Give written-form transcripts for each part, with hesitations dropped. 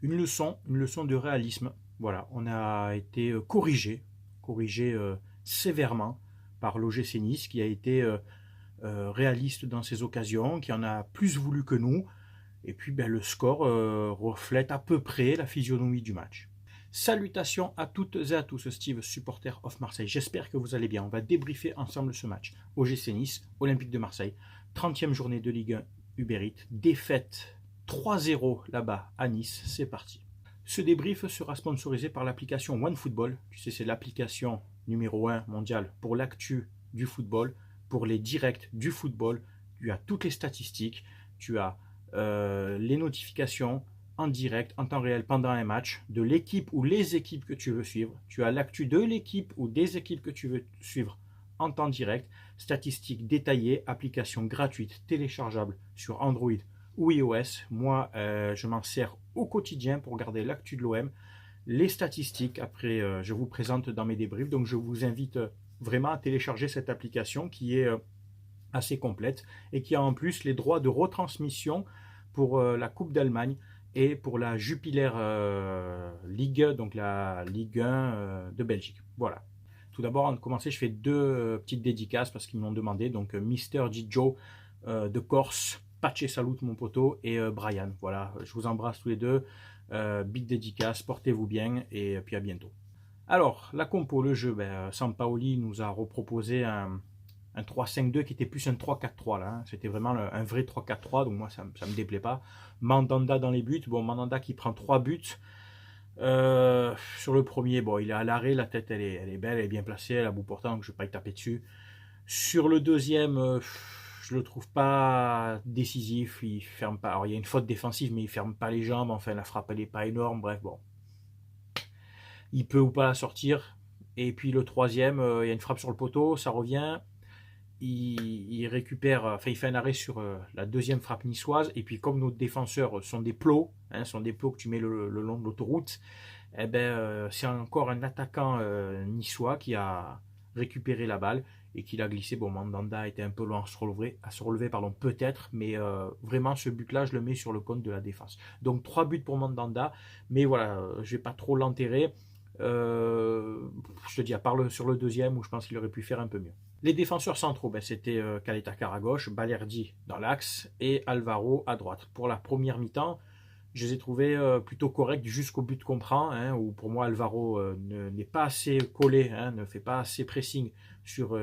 une leçon de réalisme. Voilà, on a été corrigé sévèrement par l'OGC Nice qui a été réaliste dans ses occasions, qui en a plus voulu que nous. Et puis ben, le score reflète à peu près la physionomie du match. Salutations à toutes et à tous, Steve, supporter of Marseille. J'espère que vous allez bien. On va débriefer ensemble ce match. OGC Nice, Olympique de Marseille, 30e journée de Ligue 1 Uber Eats, défaite 3-0 là-bas à Nice. C'est parti. Ce débrief sera sponsorisé par l'application OneFootball. Tu sais, c'est l'application numéro 1 mondiale pour l'actu du football, pour les directs du football. Tu as toutes les statistiques, tu as les notifications en direct, en temps réel, pendant un match, de l'équipe ou les équipes que tu veux suivre. Tu as l'actu de l'équipe ou des équipes que tu veux suivre en temps direct, statistiques détaillées, application gratuite, téléchargeable sur Android ou iOS. Moi, je m'en sers au quotidien pour regarder l'actu de l'OM, les statistiques. Après, je vous présente dans mes débriefs. Donc, je vous invite vraiment à télécharger cette application qui est assez complète et qui a en plus les droits de retransmission pour la Coupe d'Allemagne et pour la Jupiler Ligue, donc la Ligue 1 de Belgique. Voilà. Tout d'abord, avant de commencer, je fais deux petites dédicaces parce qu'ils m'ont demandé. Donc, Mister Gijo de Corse, Pace Salut mon poteau et Brian. Voilà, je vous embrasse tous les deux. Big dédicace, portez-vous bien et puis à bientôt. Alors, la compo, le jeu, Sampaoli nous a reproposé un 3-5-2 qui était plus un 3-4-3 là. Hein. C'était vraiment un vrai 3-4-3, donc moi ça me déplaît pas. Mandanda dans les buts. Bon, Mandanda qui prend 3 buts. Sur le premier, bon, il est à l'arrêt, la tête elle est belle, elle est bien placée, elle a bout portant, donc je ne vais pas y taper dessus. Sur le deuxième, je le trouve pas décisif, il ferme pas. Alors il y a une faute défensive, mais il ferme pas les jambes, enfin la frappe elle est pas énorme, bref, bon. Il peut ou pas la sortir. Et puis le troisième, il y a une frappe sur le poteau, ça revient. Il récupère, enfin il fait un arrêt sur la deuxième frappe niçoise. Et puis comme nos défenseurs sont des plots, hein, sont des plots que tu mets le long de l'autoroute, eh ben, c'est encore un attaquant niçois qui a récupéré la balle et qui l'a glissé. Bon, Mandanda était un peu loin à se relever pardon, peut-être, mais vraiment ce but-là, je le mets sur le compte de la défense. Donc 3 buts pour Mandanda, mais voilà, je vais pas trop l'enterrer. Je te dis, à part sur le deuxième, où je pense qu'il aurait pu faire un peu mieux. Les défenseurs centraux, ben, c'était Kaletakar à gauche, Balerdi dans l'axe et Alvaro à droite. Pour la première mi-temps, je les ai trouvés plutôt corrects jusqu'au but qu'on prend, hein, où pour moi Alvaro n'est pas assez collé, hein, ne fait pas assez pressing sur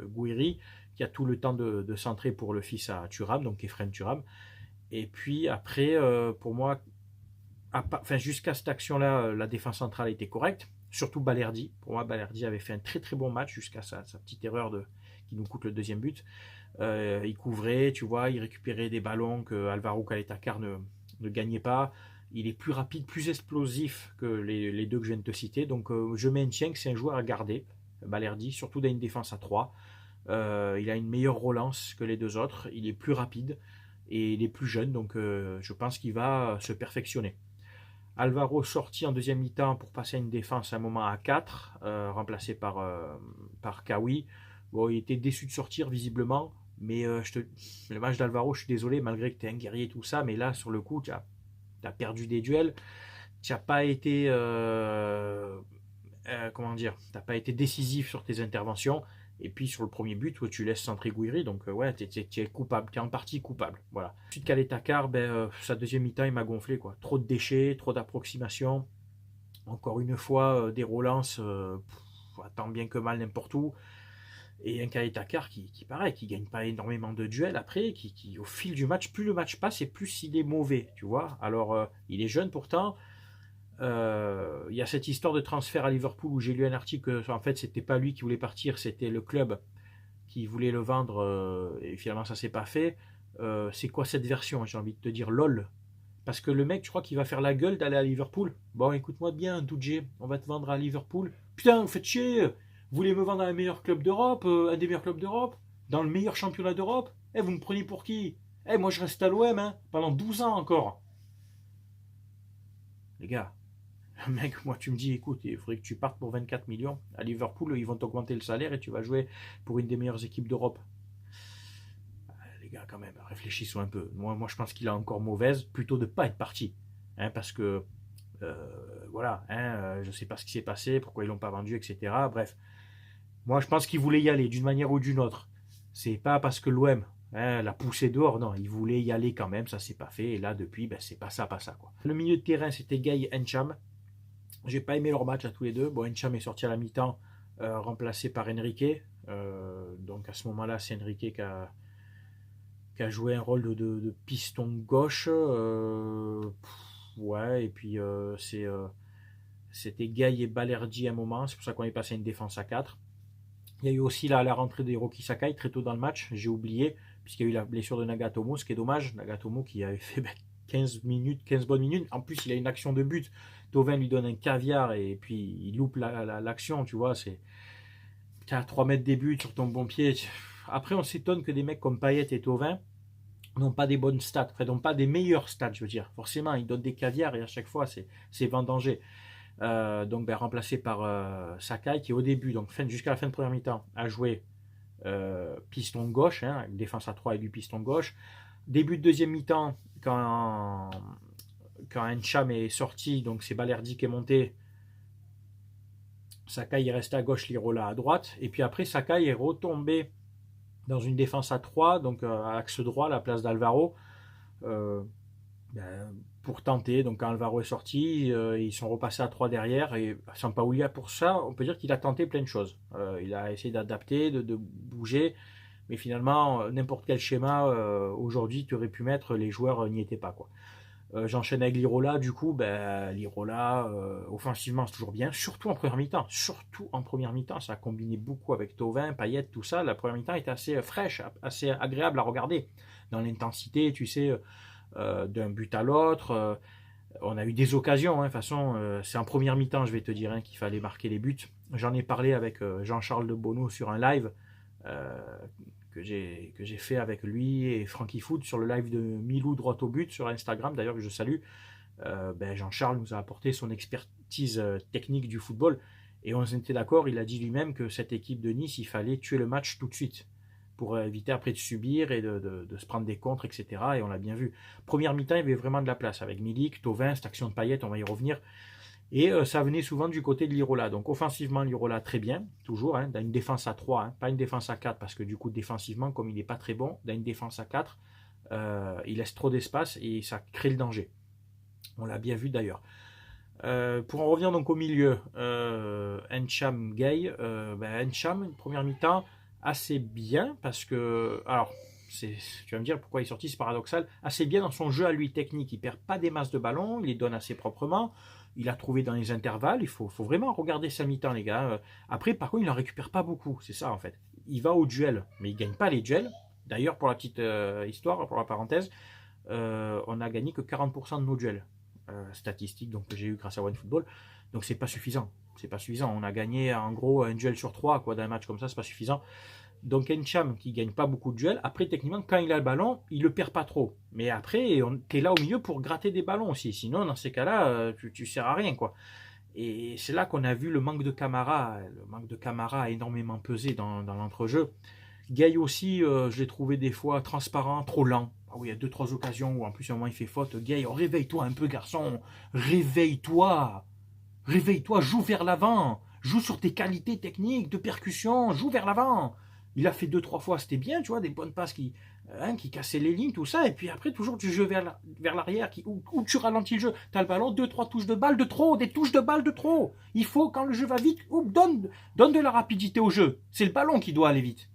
Gouiri, qui a tout le temps de centrer pour le fils à Thuram, donc Efren Thuram. Et puis après, pour moi, enfin, jusqu'à cette action-là, la défense centrale était correcte. Surtout Balerdi. Pour moi, Balerdi avait fait un très très bon match jusqu'à sa petite erreur qui nous coûte le deuxième but. Il couvrait, tu vois, il récupérait des ballons que Alvaro Kaletakar ne gagnait pas. Il est plus rapide, plus explosif que les deux que je viens de te citer. Donc je maintiens que c'est un joueur à garder, Balerdi, surtout dans une défense à 3. Il a une meilleure relance que les deux autres. Il est plus rapide et il est plus jeune. Donc je pense qu'il va se perfectionner. Alvaro sorti en deuxième mi-temps pour passer à une défense à un moment à 4, remplacé par Kawi. Bon, il était déçu de sortir visiblement, mais le match d'Alvaro, je suis désolé, malgré que tu es un guerrier et tout ça, mais là, sur le coup, tu as perdu des duels, tu n'as pas été, comment dire, t'as pas été décisif sur tes interventions, et puis sur le premier but, où tu laisses centrer Gouiri, donc ouais, tu es coupable, tu es en partie coupable. Voilà. Ensuite, Kaletakar, sa deuxième mi-temps, il m'a gonflé, quoi. Trop de déchets, trop d'approximations. Encore une fois, des relances, tant bien que mal n'importe où. Et un Kaletakar qui pareil, qui gagne pas énormément de duels après, qui au fil du match, plus le match passe et plus il est mauvais, tu vois. Alors, il est jeune pourtant. Il y a cette histoire de transfert à Liverpool où j'ai lu un article que en fait c'était pas lui qui voulait partir, c'était le club qui voulait le vendre et finalement ça s'est pas fait. C'est quoi cette version? J'ai envie de te dire lol. Parce que le mec, tu crois qu'il va faire la gueule d'aller à Liverpool? Bon, écoute-moi bien, Doudje, on va te vendre à Liverpool. Putain, vous faites chier! Vous voulez me vendre à un meilleur club d'Europe, un des meilleurs clubs d'Europe, dans le meilleur championnat d'Europe? Eh, vous me prenez pour qui? Eh, moi je reste à l'OM, hein, pendant 12 ans encore. Les gars, mec, moi tu me dis, écoute, il faudrait que tu partes pour 24 millions. À Liverpool, ils vont t'augmenter le salaire et tu vas jouer pour une des meilleures équipes d'Europe. Les gars, quand même, réfléchissons un peu. Moi je pense qu'il a encore mauvaise, plutôt de ne pas être parti. hein, parce que voilà, hein, je ne sais pas ce qui s'est passé, pourquoi ils l'ont pas vendu, etc. Bref, moi je pense qu'ils voulaient y aller d'une manière ou d'une autre. C'est pas parce que l'OM l'a poussé dehors, non, ils voulaient y aller quand même, ça s'est pas fait, et là depuis, ben, c'est pas ça, pas ça quoi. Le milieu de terrain c'était Gueye et Encham. J'ai pas aimé leur match à tous les deux. Bon, Encham est sorti à la mi-temps, remplacé par Enrique. Donc à ce moment-là, c'est Enrique qui a joué un rôle de piston gauche. Ouais, et puis c'était Gaï et Balerdi à un moment. C'est pour ça qu'on est passé à une défense à 4. Il y a eu aussi la rentrée de Hiroki Sakai très tôt dans le match. J'ai oublié, puisqu'il y a eu la blessure de Nagatomo, ce qui est dommage. Nagatomo qui avait fait 15 minutes, 15 bonnes minutes. En plus, il a une action de but. Tovin lui donne un caviar et puis il loupe l'action, tu vois. C'est à 3 mètres des buts sur ton bon pied. Après, on s'étonne que des mecs comme Payet et Tovin n'ont pas des bonnes stats, enfin, n'ont pas des meilleurs stats, je veux dire. Forcément, ils donnent des caviars et à chaque fois, c'est vendangé. Donc, remplacé par Sakai, qui au début, donc jusqu'à la fin de première mi-temps, a joué piston gauche, hein, défense à 3 et du piston gauche. Début de deuxième mi-temps, quand Encham est sorti, donc c'est Balerdi qui est monté. Sakai est resté à gauche, Lirola à droite. Et puis après, Sakai est retombé dans une défense à 3, donc à l'axe droit, à la place d'Alvaro, pour tenter. Donc quand Alvaro est sorti, ils sont repassés à 3 derrière. Et Sampaoli, pour ça, on peut dire qu'il a tenté plein de choses. Il a essayé d'adapter, de bouger. Mais finalement, n'importe quel schéma, aujourd'hui, tu aurais pu mettre, les joueurs n'y étaient pas, quoi. J'enchaîne avec Lirola, du coup, Lirola, offensivement, c'est toujours bien, surtout en première mi-temps. Surtout en première mi-temps, ça a combiné beaucoup avec Tovin, Payet, tout ça. La première mi-temps était assez fraîche, assez agréable à regarder. Dans l'intensité, tu sais, d'un but à l'autre. On a eu des occasions, hein, de toute façon, c'est en première mi-temps, je vais te dire, hein, qu'il fallait marquer les buts. J'en ai parlé avec Jean-Charles de Bono sur un live. Euh, que j'ai fait avec lui et Frankie Foot sur le live de Milou droit au but sur Instagram, d'ailleurs que je salue. Jean-Charles nous a apporté son expertise technique du football et on était d'accord, il a dit lui-même que cette équipe de Nice, il fallait tuer le match tout de suite pour éviter après de subir et de se prendre des contres, etc. Et on l'a bien vu. Première mi-temps, il y avait vraiment de la place avec Milik, Tovin, cette action de Payet, on va y revenir. Et ça venait souvent du côté de Lirola. Donc offensivement, Lirola très bien, toujours, hein, dans une défense à 3, hein, pas une défense à 4, parce que du coup, défensivement, comme il n'est pas très bon, dans une défense à 4, il laisse trop d'espace et ça crée le danger. On l'a bien vu d'ailleurs. Pour en revenir donc au milieu, Encham Gay, Encham, une première mi-temps, assez bien, parce que, alors, tu vas me dire pourquoi il est sorti, c'est paradoxal, assez bien dans son jeu à lui technique, il perd pas des masses de ballons, il les donne assez proprement, il a trouvé dans les intervalles, il faut vraiment regarder sa mi-temps les gars. Après par contre il n'en récupère pas beaucoup, c'est ça en fait. Il va au duel, mais il ne gagne pas les duels. D'ailleurs pour la petite histoire, pour la parenthèse, on a gagné que 40% de nos duels. Statistiques donc, que j'ai eu grâce à OneFootball. Donc c'est pas suffisant. C'est pas suffisant. On a gagné en gros un duel sur 3 quoi, d'un match comme ça, c'est pas suffisant. Donc Encham qui gagne pas beaucoup de duels. Après, techniquement, quand il a le ballon, il le perd pas trop. Mais après, tu es là au milieu pour gratter des ballons aussi. Sinon, dans ces cas-là, tu sers à rien, quoi. Et c'est là qu'on a vu le manque de Camara. Le manque de Camara a énormément pesé dans l'entrejeu. Gay aussi, je l'ai trouvé des fois transparent, trop lent. Ah oui, il y a 2-3 occasions où en plus, à un moment, il fait faute. Gay, réveille-toi un peu, garçon. Réveille-toi. Réveille-toi, joue vers l'avant. Joue sur tes qualités techniques de percussion. Joue vers l'avant. Il a fait 2-3 fois, c'était bien, tu vois, des bonnes passes qui cassaient les lignes, tout ça. Et puis après, toujours du jeu vers l'arrière, où tu ralentis le jeu. Tu as le ballon, 2-3 touches de balle de trop, des touches de balle de trop. Il faut, quand le jeu va vite, donne de la rapidité au jeu. C'est le ballon qui doit aller vite.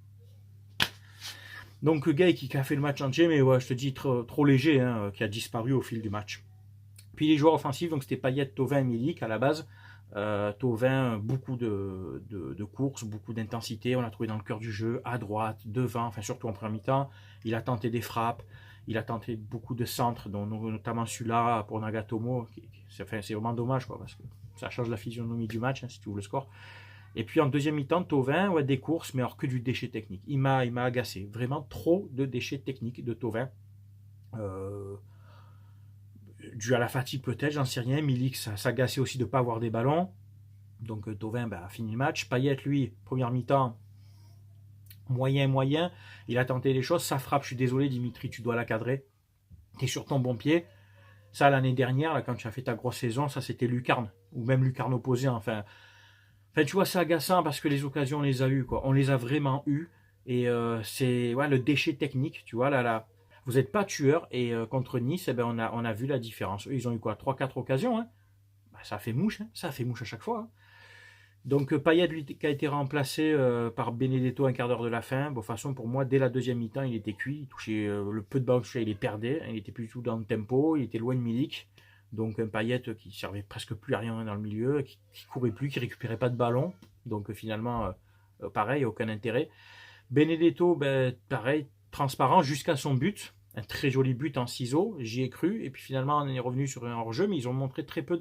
Donc, Gay qui a fait le match entier, mais ouais, je te dis, trop léger, hein, qui a disparu au fil du match. Puis les joueurs offensifs, donc c'était Payet, Tovin et Milik à la base. Tovin, beaucoup de courses, beaucoup d'intensité. On l'a trouvé dans le cœur du jeu, à droite, devant, enfin surtout en première mi-temps. Il a tenté des frappes, il a tenté beaucoup de centres, dont notamment celui-là pour Nagatomo. C'est vraiment dommage, quoi, parce que ça change la physionomie du match, hein, si tu ouvres le score. Et puis en deuxième mi-temps, Tovin, ouais, des courses, mais alors que du déchet technique. Il m'a agacé. Vraiment trop de déchets techniques de Tovin. Dû à la fatigue peut-être, j'en sais rien. Milik, ça s'agaçait aussi de ne pas avoir des ballons. Donc Tovin a fini le match. Payet, lui, première mi-temps, moyen. Il a tenté les choses. Ça frappe, je suis désolé Dimitri, tu dois la cadrer. Tu es sur ton bon pied. Ça, l'année dernière, là, quand tu as fait ta grosse saison, ça c'était lucarne, ou même lucarne opposée, enfin, tu vois, c'est agaçant parce que les occasions, on les a eues, quoi. On les a vraiment eues. Et c'est ouais, le déchet technique, tu vois, là. Vous n'êtes pas tueur. Et contre Nice, eh ben, on a vu la différence. Eux, ils ont eu quoi? 3-4 occasions, hein. Bah, ça fait mouche, hein. Ça fait mouche à chaque fois, hein. Donc Payet, lui, qui a été remplacé par Benedetto un quart d'heure de la fin. Bon, de toute façon, pour moi, dès la deuxième mi-temps, il était cuit. Il touchait le peu de ballon qu'il il les perdait. Il n'était plus du tout dans le tempo. Il était loin de Milik. Donc un Payet qui servait presque plus à rien dans le milieu, qui courait plus, qui récupérait pas de ballon. Donc finalement, pareil, aucun intérêt. Benedetto, ben, pareil, transparent jusqu'à son but. Un très joli but en ciseaux, j'y ai cru. Et puis finalement, on est revenu sur un hors-jeu, mais ils ont montré très peu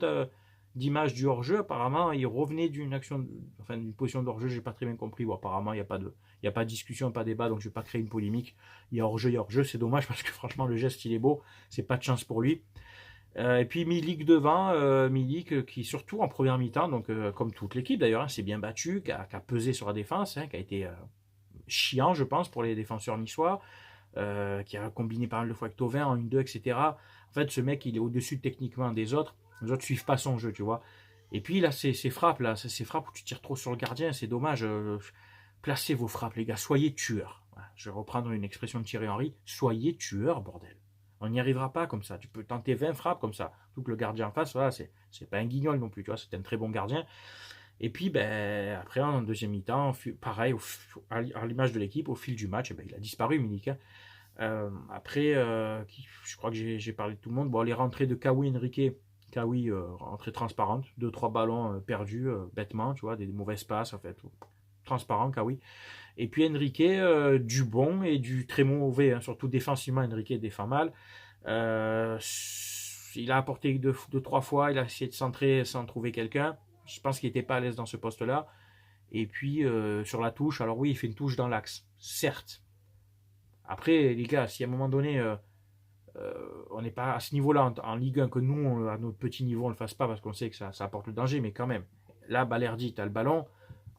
d'images du hors-jeu. Apparemment, ils revenaient d'une action, enfin d'une position de hors-jeu, j'ai pas très bien compris. Bon, apparemment, il n'y a pas de discussion, pas de débat, donc je vais pas créer une polémique. Il y a hors-jeu, c'est dommage parce que franchement, le geste, il est beau. C'est pas de chance pour lui. Et puis Milik devant, Milik qui surtout en première mi-temps, donc comme toute l'équipe d'ailleurs, hein, s'est bien battu, qui a pesé sur la défense, hein, qui a été chiant je pense pour les défenseurs niçois, qui a combiné pas mal de fois avec Thauvin en 1-2, etc. En fait ce mec il est au-dessus techniquement des autres, les autres suivent pas son jeu, tu vois. Et puis là ces frappes où tu tires trop sur le gardien, c'est dommage. Placez vos frappes les gars, soyez tueurs. Voilà, je vais reprendre une expression de Thierry Henry, soyez tueurs bordel. On n'y arrivera pas comme ça. Tu peux tenter 20 frappes comme ça. Tout que le gardien en face, voilà, c'est pas un guignol non plus. Tu vois, c'est un très bon gardien. Et puis, ben, après, en deuxième mi-temps, pareil, à l'image de l'équipe, au fil du match, ben, il a disparu, Milik. Hein. Après, je crois que j'ai parlé de tout le monde. Bon, les rentrées de Kawi Enrique, Kawi, rentrée transparente. 2-3 ballons perdus, bêtement, tu vois, des mauvaises passes, en fait. Transparent, Kawi. Et puis Enrique, du bon et du très mauvais, hein, surtout défensivement, Enrique défend mal. Il a apporté deux, trois fois, il a essayé de centrer sans trouver quelqu'un. Je pense qu'il n'était pas à l'aise dans ce poste-là. Et puis sur la touche, alors oui, il fait une touche dans l'axe, certes. Après, les gars, si à un moment donné, on n'est pas à ce niveau-là en Ligue 1, que nous, à notre petit niveau, on ne le fasse pas parce qu'on sait que ça apporte le danger, mais quand même. Là, Balerdi, tu as le ballon.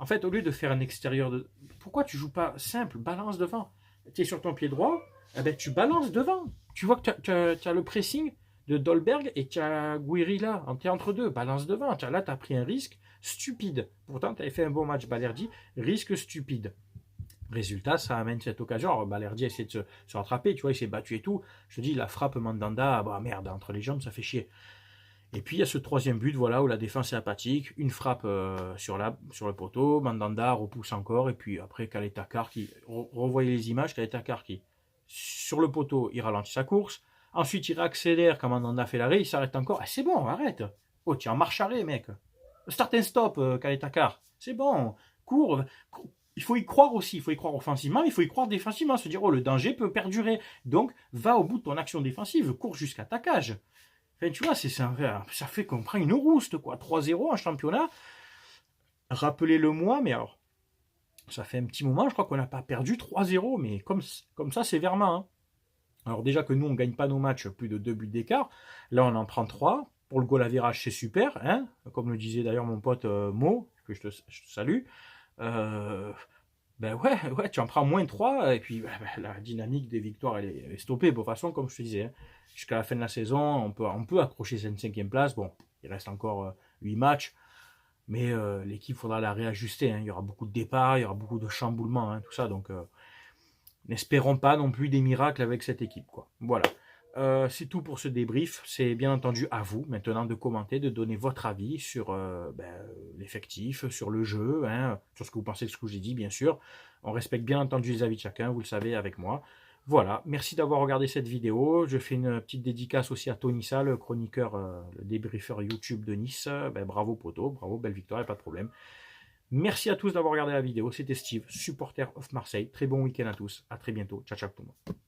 En fait, au lieu de faire un extérieur de. Pourquoi tu joues pas simple? Balance devant. Tu es sur ton pied droit, eh ben, tu balances devant. Tu vois que tu as le pressing de Dolberg et tu as Guiri là. Tu es entre deux, balance devant. Là, tu as pris un risque stupide. Pourtant, tu avais fait un bon match, Balerdi. Risque stupide. Résultat, ça amène cette occasion. Alors, Balerdi essaie de se rattraper, tu vois, il s'est battu et tout. Je te dis, la frappe Mandanda, bah merde, entre les jambes, ça fait chier. Et puis il y a ce troisième but, voilà, où la défense est apathique, une frappe sur le poteau, Mandanda repousse encore, et puis après Kaletakar qui, revoyez les images, Kaletakar qui, sur le poteau, il ralentit sa course, ensuite il réaccélère quand Mandanda fait l'arrêt, il s'arrête encore, ah, c'est bon, arrête, oh tu es en marche arrêt mec, start and stop Kaletakar, c'est bon, cours, il faut y croire aussi, il faut y croire offensivement, il faut y croire défensivement, se dire oh le danger peut perdurer, donc va au bout de ton action défensive, cours jusqu'à ta cage. Enfin, tu vois, ça fait qu'on prend une rouste, quoi. 3-0 en championnat. Rappelez-le moi, mais alors, ça fait un petit moment, je crois qu'on n'a pas perdu 3-0, mais comme ça, sévèrement. Hein. Alors déjà que nous, on ne gagne pas nos matchs plus de 2 buts d'écart. Là, on en prend 3. Pour le goal à virage, c'est super. Hein, comme le disait d'ailleurs mon pote Mo, que je te salue. Ben ouais, tu en prends moins 3, et puis la dynamique des victoires, elle est stoppée. De toute façon, comme je te disais, hein, jusqu'à la fin de la saison, on peut accrocher cette 5e place. Bon, il reste encore 8 matchs, mais l'équipe, il faudra la réajuster. Hein. Il y aura beaucoup de départs, il y aura beaucoup de chamboulements, hein, tout ça. Donc, n'espérons pas non plus des miracles avec cette équipe, quoi. Voilà. C'est tout pour ce débrief. C'est bien entendu à vous maintenant de commenter, de donner votre avis sur l'effectif, sur le jeu, hein, sur ce que vous pensez de ce que j'ai dit, bien sûr. On respecte bien entendu les avis de chacun, vous le savez avec moi. Voilà, merci d'avoir regardé cette vidéo. Je fais une petite dédicace aussi à Tony Sall, le chroniqueur, le débriefeur YouTube de Nice. Bravo poto, bravo, belle victoire, pas de problème. Merci à tous d'avoir regardé la vidéo. C'était Steve, supporter of Marseille. Très bon week-end à tous. À très bientôt. Ciao, ciao tout le monde.